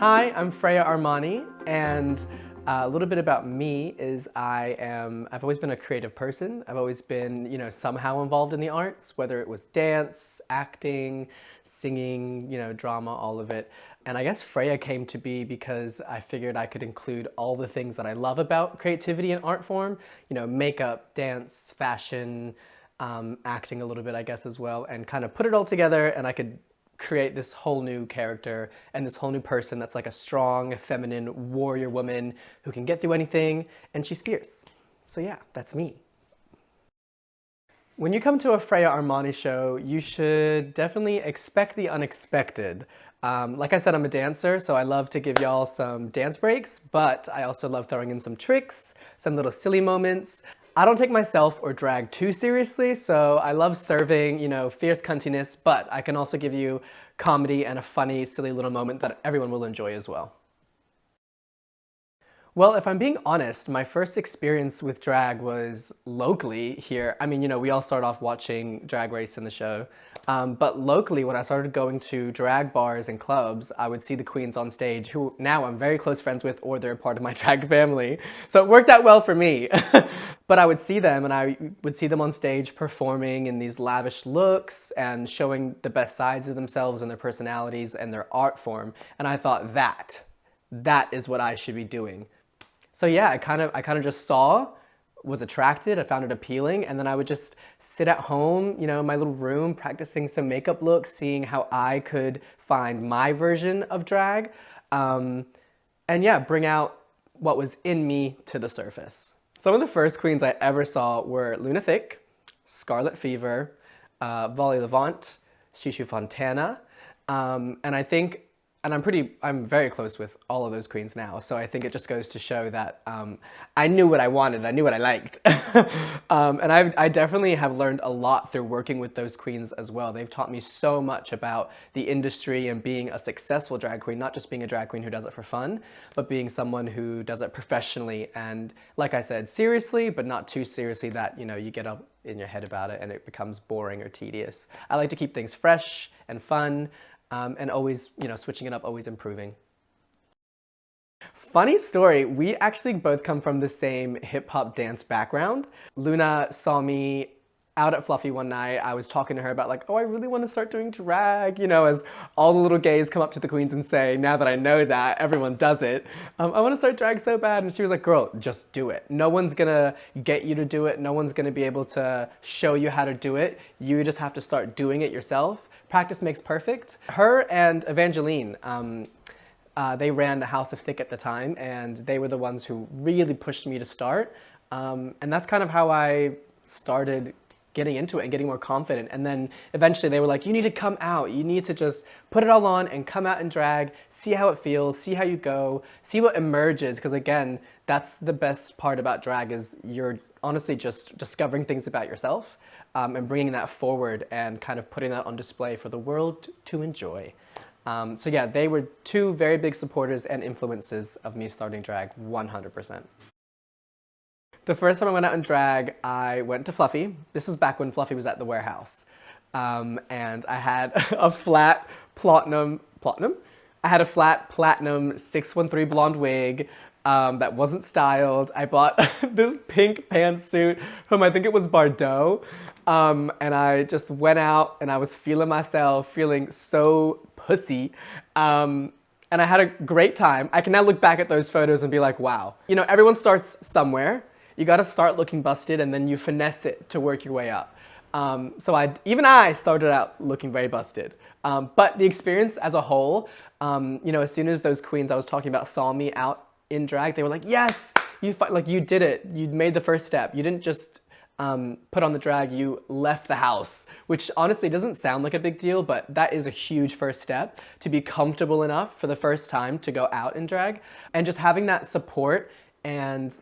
Hi, I'm Freya Armani, and a little bit about me is I've always been a creative person. I've always been, somehow involved in the arts, whether it was dance, acting, singing, drama, all of it. And I guess Freya came to be because I figured I could include all the things that I love about creativity and art form, makeup, dance, fashion, acting a little bit, I guess, as well, and kind of put it all together, and I could create this whole new character and this whole new person that's like a strong, feminine warrior woman who can get through anything, and she's fierce. So yeah, that's me. When you come to a Freya Armani show, you should definitely expect the unexpected. Like I said, I'm a dancer, so I love to give y'all some dance breaks, but I also love throwing in some tricks, some little silly moments. I don't take myself or drag too seriously, so I love serving, fierce cuntiness, but I can also give you comedy and a funny, silly little moment that everyone will enjoy as well. Well, if I'm being honest, my first experience with drag was locally here. I mean, we all start off watching Drag Race in the show. But locally, when I started going to drag bars and clubs, I would see the queens on stage, who now I'm very close friends with, or they're part of my drag family. So it worked out well for me. But I would see them, and I would see them on stage performing in these lavish looks and showing the best sides of themselves and their personalities and their art form. And I thought that is what I should be doing. So yeah, I kind of just saw, was attracted, I found it appealing, and then I would just sit at home, in my little room, practicing some makeup looks, seeing how I could find my version of drag, and yeah, bring out what was in me to the surface. Some of the first queens I ever saw were Luna Thicke, Scarlet Fever, Volley Levant, Shishu Fontana, and I think, and I'm very close with all of those queens now, so I think it just goes to show that I knew what I wanted, I knew what I liked. And I definitely have learned a lot through working with those queens as well. They've taught me so much about the industry and being a successful drag queen, not just being a drag queen who does it for fun, but being someone who does it professionally and, like I said, seriously, but not too seriously that, you get up in your head about it and it becomes boring or tedious. I like to keep things fresh and fun, and always, switching it up, always improving. Funny story, we actually both come from the same hip hop dance background. Luna saw me out at Fluffy one night. I was talking to her about like, oh, I really want to start doing drag, as all the little gays come up to the queens and say, now that I know that, everyone does it. I want to start drag so bad. And she was like, girl, just do it. No one's gonna get you to do it. No one's gonna be able to show you how to do it. You just have to start doing it yourself. Practice makes perfect. Her and Evangeline, they ran the House of Thick at the time, and they were the ones who really pushed me to start. And that's kind of how I started getting into it and getting more confident. And then eventually they were like, you need to come out. You need to just put it all on and come out and drag, see how it feels, see how you go, see what emerges. Because again, that's the best part about drag is you're honestly just discovering things about yourself. And bringing that forward and kind of putting that on display for the world to enjoy. So yeah, they were two very big supporters and influences of me starting drag 100%. The first time I went out in drag, I went to Fluffy. This was back when Fluffy was at the warehouse. And I had a flat platinum? I had a flat platinum 613 blonde wig that wasn't styled. I bought this pink pantsuit from, I think it was Bardot. And I just went out and I was feeling myself, feeling so pussy. And I had a great time. I can now look back at those photos and be like, wow. Everyone starts somewhere. You gotta start looking busted and then you finesse it to work your way up. So even I started out looking very busted. But the experience as a whole, as soon as those queens I was talking about saw me out in drag, they were like, yes, you did it. You made the first step. You didn't just put on the drag, you left the house, which honestly doesn't sound like a big deal, but that is a huge first step to be comfortable enough for the first time to go out in drag. And just having that support and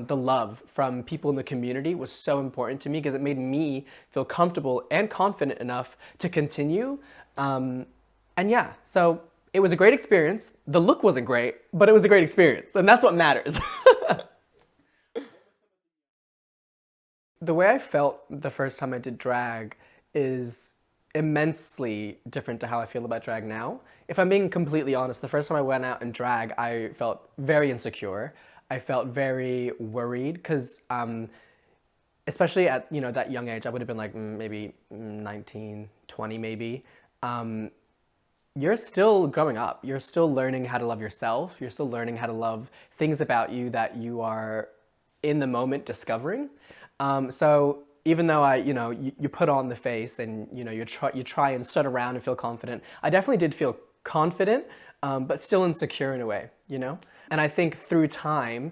the love from people in the community was so important to me because it made me feel comfortable and confident enough to continue. And yeah, so it was a great experience. The look wasn't great, but it was a great experience, and that's what matters. The way I felt the first time I did drag is immensely different to how I feel about drag now. If I'm being completely honest, the first time I went out in drag, I felt very insecure. I felt very worried because, especially at that young age, I would have been like maybe 19, 20 maybe. Um, you're still growing up. You're still learning how to love yourself. You're still learning how to love things about you that you are in the moment discovering. So even though you put on the face and you try and strut around and feel confident, I definitely did feel confident, but still insecure in a way. And I think through time,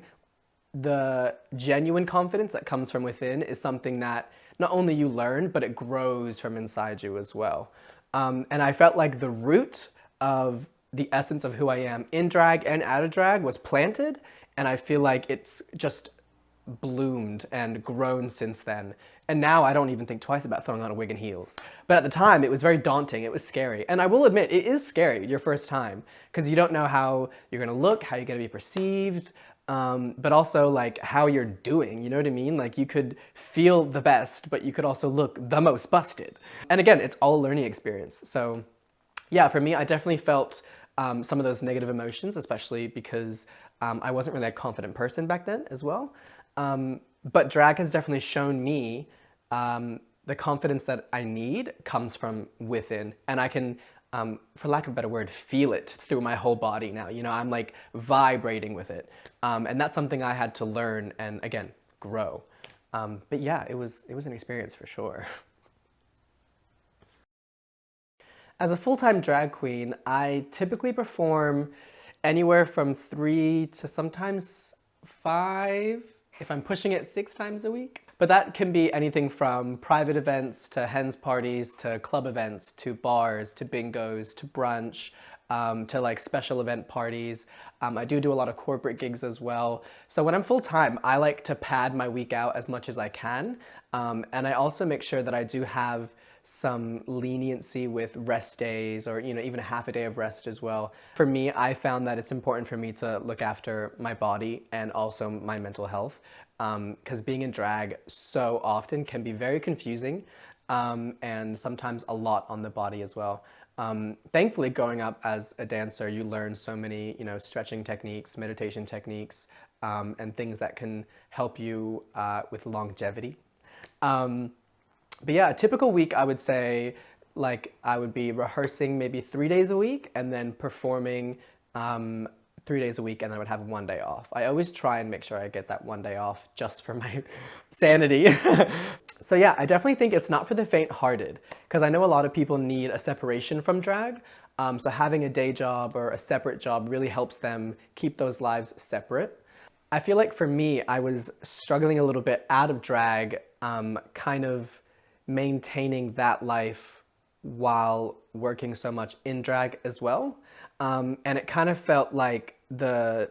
the genuine confidence that comes from within is something that not only you learn, but it grows from inside you as well. And I felt like the root of the essence of who I am in drag and out of drag was planted, and I feel like it's just bloomed and grown since then. And now I don't even think twice about throwing on a wig and heels. But at the time, it was very daunting. It was scary. And I will admit, it is scary your first time because you don't know how you're going to look, how you're going to be perceived, but also like how you're doing. You know what I mean? Like you could feel the best, but you could also look the most busted. And again, it's all a learning experience. So yeah, for me, I definitely felt some of those negative emotions, especially because I wasn't really a confident person back then as well. But drag has definitely shown me the confidence that I need comes from within, and I can, for lack of a better word, feel it through my whole body now. I'm like vibrating with it, and that's something I had to learn and again grow. But yeah, it was an experience for sure. As a full-time drag queen, I typically perform anywhere from 3 to sometimes 5, if I'm pushing it 6 times a week. But that can be anything from private events to hens parties to club events to bars to bingos to brunch to like special event parties. I do a lot of corporate gigs as well. So when I'm full-time, I like to pad my week out as much as I can. And I also make sure that I do have some leniency with rest days or even a half a day of rest as well. For me, I found that it's important for me to look after my body and also my mental health because being in drag so often can be very confusing and sometimes a lot on the body as well. Thankfully, growing up as a dancer, you learn so many stretching techniques, meditation techniques, and things that can help you with longevity. Um, but yeah, a typical week, I would say, like, I would be rehearsing maybe 3 days a week and then performing 3 days a week, and then I would have one day off. I always try and make sure I get that one day off just for my sanity. So yeah, I definitely think it's not for the faint-hearted because I know a lot of people need a separation from drag. So having a day job or a separate job really helps them keep those lives separate. I feel like for me, I was struggling a little bit out of drag, kind of maintaining that life while working so much in drag as well. And it kind of felt like the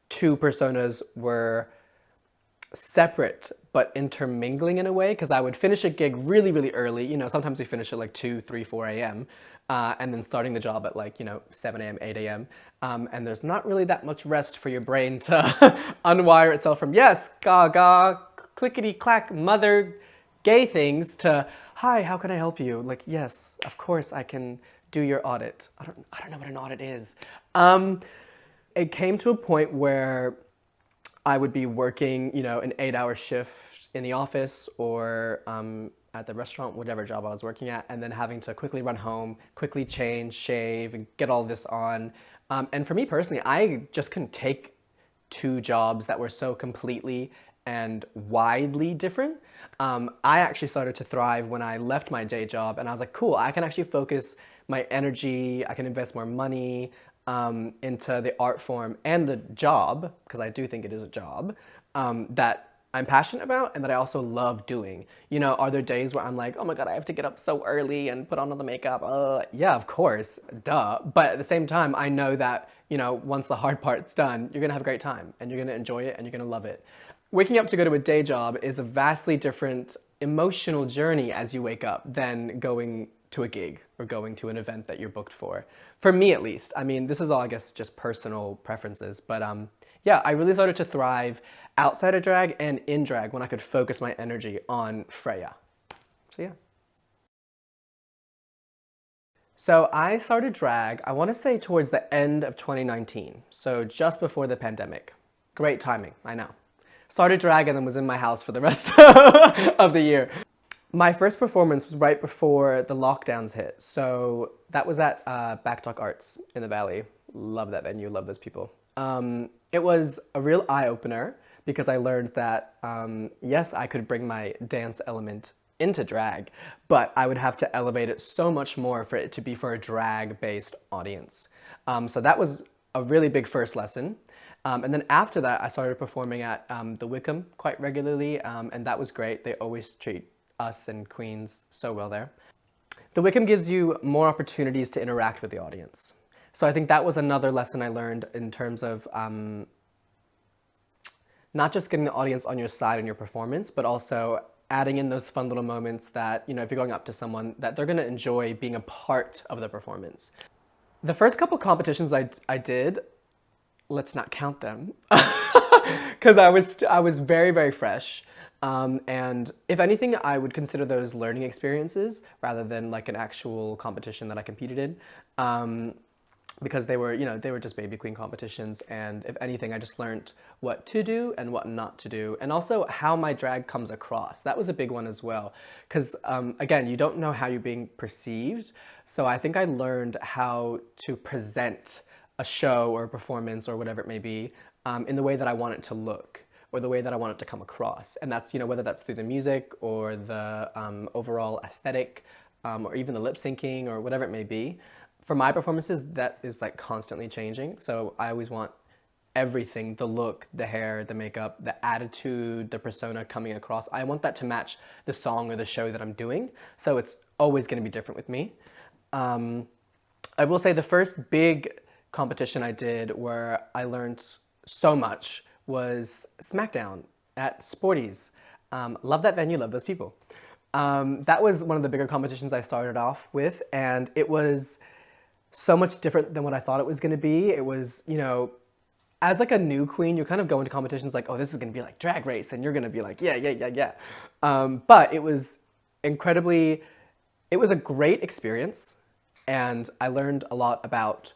two personas were separate but intermingling in a way because I would finish a gig really, really early. Sometimes we finish at like 2, 3, 4 a.m. And then starting the job at like 7 a.m., 8 a.m. And there's not really that much rest for your brain to unwire itself from yes, gaga, clickety clack, mother, gay things to hi, how can I help you? Like yes, of course I can do your audit. I don't know what an audit is. It came to a point where I would be working, an 8-hour shift in the office or at the restaurant, whatever job I was working at, and then having to quickly run home, quickly change, shave, and get all this on. And for me personally, I just couldn't take two jobs that were so completely and widely different. I actually started to thrive when I left my day job and I was like, cool, I can actually focus my energy, I can invest more money into the art form and the job, because I do think it is a job, that I'm passionate about and that I also love doing. Are there days where I'm like, oh my God, I have to get up so early and put on all the makeup? Yeah, of course, duh. But at the same time, I know that, once the hard part's done, you're gonna have a great time and you're gonna enjoy it and you're gonna love it. Waking up to go to a day job is a vastly different emotional journey as you wake up than going to a gig or going to an event that you're booked for. For me, at least. I mean, this is all, I guess, just personal preferences. But yeah, I really started to thrive outside of drag and in drag when I could focus my energy on Freya. So yeah. So I started drag, I want to say towards the end of 2019, so just before the pandemic. Great timing, I know. Started drag and then was in my house for the rest of the year. My first performance was right before the lockdowns hit, so that was at Backtalk Arts in the Valley. Love that venue, love those people. It was a real eye-opener because I learned that, yes, I could bring my dance element into drag, but I would have to elevate it so much more for it to be for a drag-based audience. So that was a really big first lesson. And then after that, I started performing at the Wickham quite regularly, and that was great. They always treat us and queens so well there. The Wickham gives you more opportunities to interact with the audience. So I think that was another lesson I learned in terms of not just getting the audience on your side in your performance, but also adding in those fun little moments that, you know, if you're going up to someone, that they're gonna enjoy being a part of the performance. The first couple competitions I did, let's not count them, because I was very, very fresh. And if anything, I would consider those learning experiences rather than like an actual competition that I competed in. Because they were, you know, they were just baby queen competitions. And if anything, I just learned what to do and what not to do. And also how my drag comes across. That was a big one as well. Because again, you don't know how you're being perceived. So I think I learned how to present a show or a performance or whatever it may be in the way that I want it to look or the way that I want it to come across. And that's, you know, whether that's through the music or the overall aesthetic or even the lip syncing or whatever it may be. For my performances, that is like constantly changing. So I always want everything, the look, the hair, the makeup, the attitude, the persona coming across. I want that to match the song or the show that I'm doing. So it's always gonna be different with me. I will say the first big competition I did where I learned so much was SmackDown at Sporties. Love that venue, love those people. That was one of the bigger competitions I started off with, and it was so much different than what I thought it was going to be. It was, you know, as like a new queen, you kind of go into competitions like, oh, this is going to be like Drag Race, and you're going to be like, yeah, yeah, yeah, yeah. But it was incredibly, it was a great experience, and I learned a lot about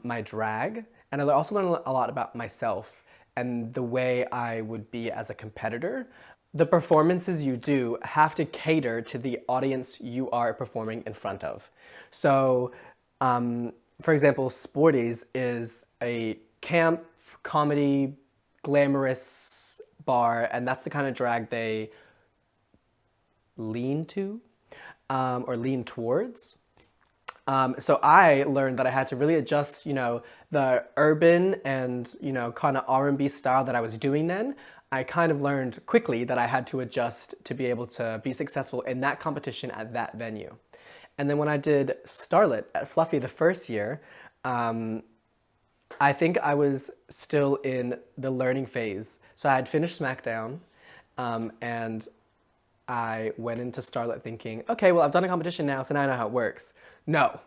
my drag, and I also learned a lot about myself and the way I would be as a competitor. The performances you do have to cater to the audience you are performing in front of. So, for example, Sporties is a camp, comedy, glamorous bar, and that's the kind of drag they lean to or lean towards. So I learned that I had to really adjust, you know, the urban and, you know, kind of R&B style that I was doing then. I kind of learned quickly that I had to adjust to be able to be successful in that competition at that venue. And then when I did Starlet at Fluffy the first year, I think I was still in the learning phase. So I had finished SmackDown, and I went into Starlet thinking, okay, well, I've done a competition now, so now I know how it works. No.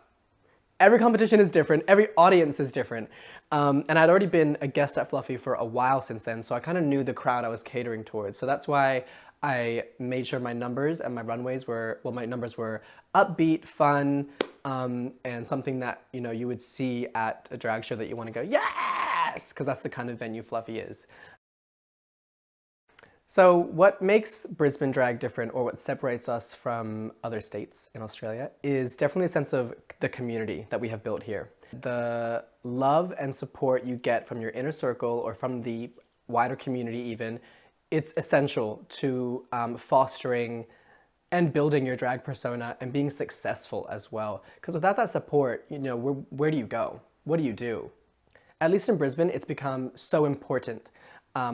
Every competition is different. Every audience is different. And I'd already been a guest at Fluffy for a while since then, so I kind of knew the crowd I was catering towards. So that's why I made sure my numbers and my runways were, well, my numbers were upbeat, fun, and something that, you know, you would see at a drag show that you want to go, yes, because that's the kind of venue Fluffy is. So what makes Brisbane drag different, or what separates us from other states in Australia, is definitely a sense of the community that we have built here. The love and support you get from your inner circle or from the wider community even, it's essential to fostering and building your drag persona and being successful as well. Because without that support, you know, where do you go? What do you do? At least in Brisbane, it's become so important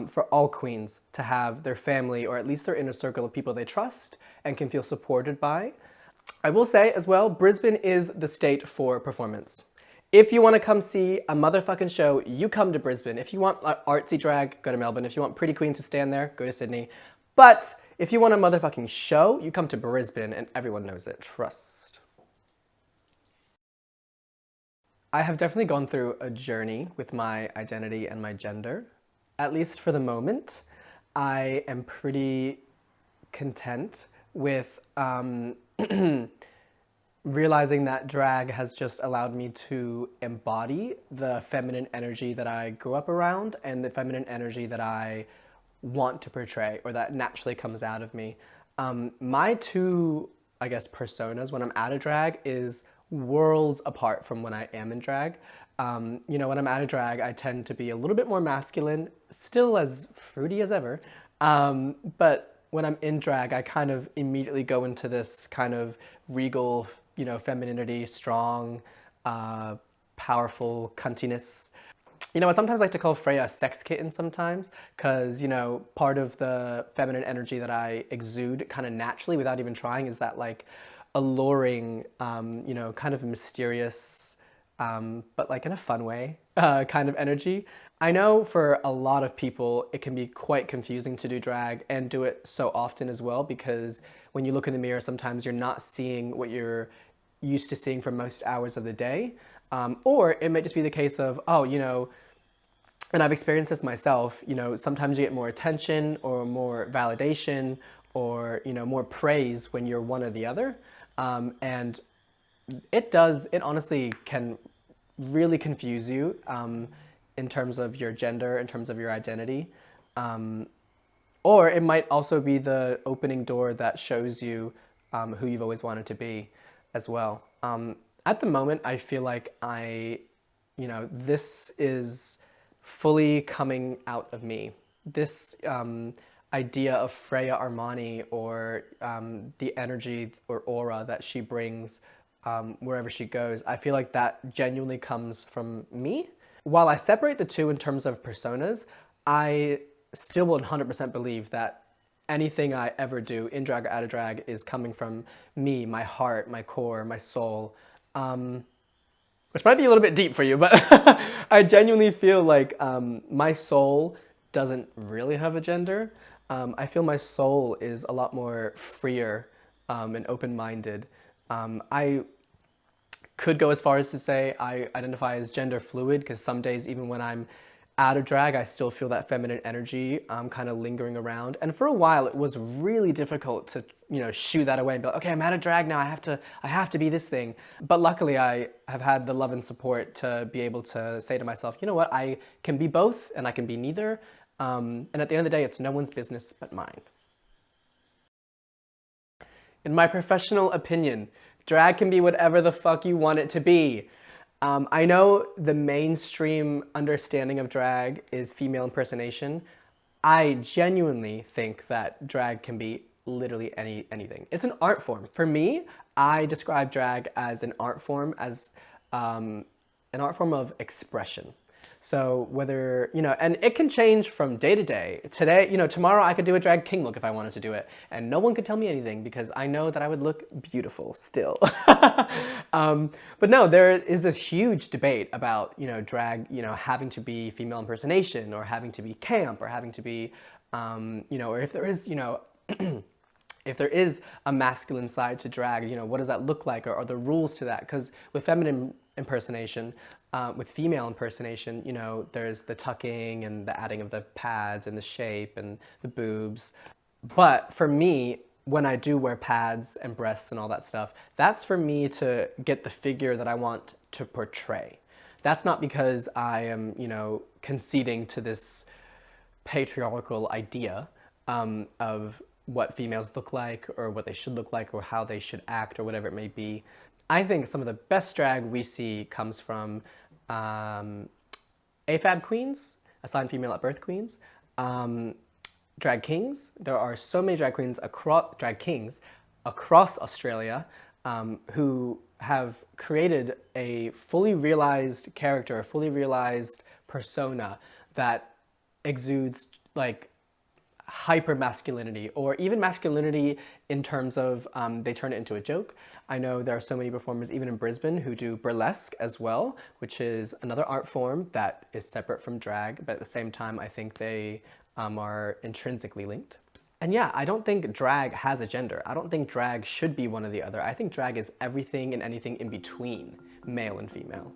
for all queens to have their family or at least their inner circle of people they trust and can feel supported by. I will say as well, Brisbane is the state for performance. If you want to come see a motherfucking show, you come to Brisbane. If you want artsy drag, go to Melbourne. If you want pretty queens who stand there, go to Sydney. But if you want a motherfucking show, you come to Brisbane and everyone knows it. Trust. I have definitely gone through a journey with my identity and my gender. At least for the moment, I am pretty content with realizing that drag has just allowed me to embody the feminine energy that I grew up around and the feminine energy that I want to portray or that naturally comes out of me. My two, I guess, personas when I'm out of drag is worlds apart from when I am in drag. You know, when I'm out of drag, I tend to be a little bit more masculine, still as fruity as ever. But when I'm in drag, I kind of immediately go into this kind of regal, you know, femininity, strong, powerful cuntiness. You know, I sometimes like to call Freya a sex kitten sometimes because, you know, part of the feminine energy that I exude kind of naturally without even trying is that like alluring, you know, kind of mysterious, but like in a fun way, kind of energy. I know for a lot of people, it can be quite confusing to do drag and do it so often as well because when you look in the mirror, sometimes you're not seeing what you're used to seeing for most hours of the day. Or it might just be the case of, oh, you know, and I've experienced this myself, you know, sometimes you get more attention or more validation or, you know, more praise when you're one or the other. And it honestly can really confuse you in terms of your gender, in terms of your identity. Or it might also be the opening door that shows you who you've always wanted to be as well. At the moment, I feel like you know, this is fully coming out of me. This idea of Freya Armani or the energy or aura that she brings wherever she goes, I feel like that genuinely comes from me. While I separate the two in terms of personas, I still 100% believe that anything I ever do in drag or out of drag is coming from me, my heart, my core, my soul. Which might be a little bit deep for you, but I genuinely feel like my soul doesn't really have a gender. I feel my soul is a lot more freer and open-minded. I could go as far as to say I identify as gender fluid because some days, even when I'm out of drag, I still feel that feminine energy kind of lingering around. And for a while, it was really difficult to, you know, shoo that away and be like, okay, I'm out of drag now. I have to be this thing. But luckily, I have had the love and support to be able to say to myself, you know what, I can be both and I can be neither. And at the end of the day, it's no one's business but mine. In my professional opinion, drag can be whatever the fuck you want it to be. I know the mainstream understanding of drag is female impersonation. I genuinely think that drag can be literally anything. It's an art form. For me, I describe drag as an art form, as an art form of expression. So whether, you know, and it can change from day to day. Today, you know, tomorrow I could do a drag king look if I wanted to do it. And no one could tell me anything because I know that I would look beautiful still. But no, there is this huge debate about, you know, drag, you know, having to be female impersonation or having to be camp or having to be, you know, or if there is, you know, if there is a masculine side to drag, you know, what does that look like? Or are there rules to that? Because with feminine impersonation, with female impersonation, you know, there's the tucking and the adding of the pads and the shape and the boobs. But for me, when I do wear pads and breasts and all that stuff, that's for me to get the figure that I want to portray. That's not because I am, you know, conceding to this patriarchal idea of what females look like or what they should look like or how they should act or whatever it may be. I think some of the best drag we see comes from AFAB queens, assigned female at birth queens, drag kings. There are so many drag kings across Australia who have created a fully realized character, a fully realized persona that exudes like hyper masculinity or even masculinity in terms of they turn it into a joke. I know there are so many performers even in Brisbane who do burlesque as well, which is another art form that is separate from drag, but at the same time I think they are intrinsically linked. And yeah, I don't think drag has a gender. I don't think drag should be one or the other. I think drag is everything and anything in between male and female.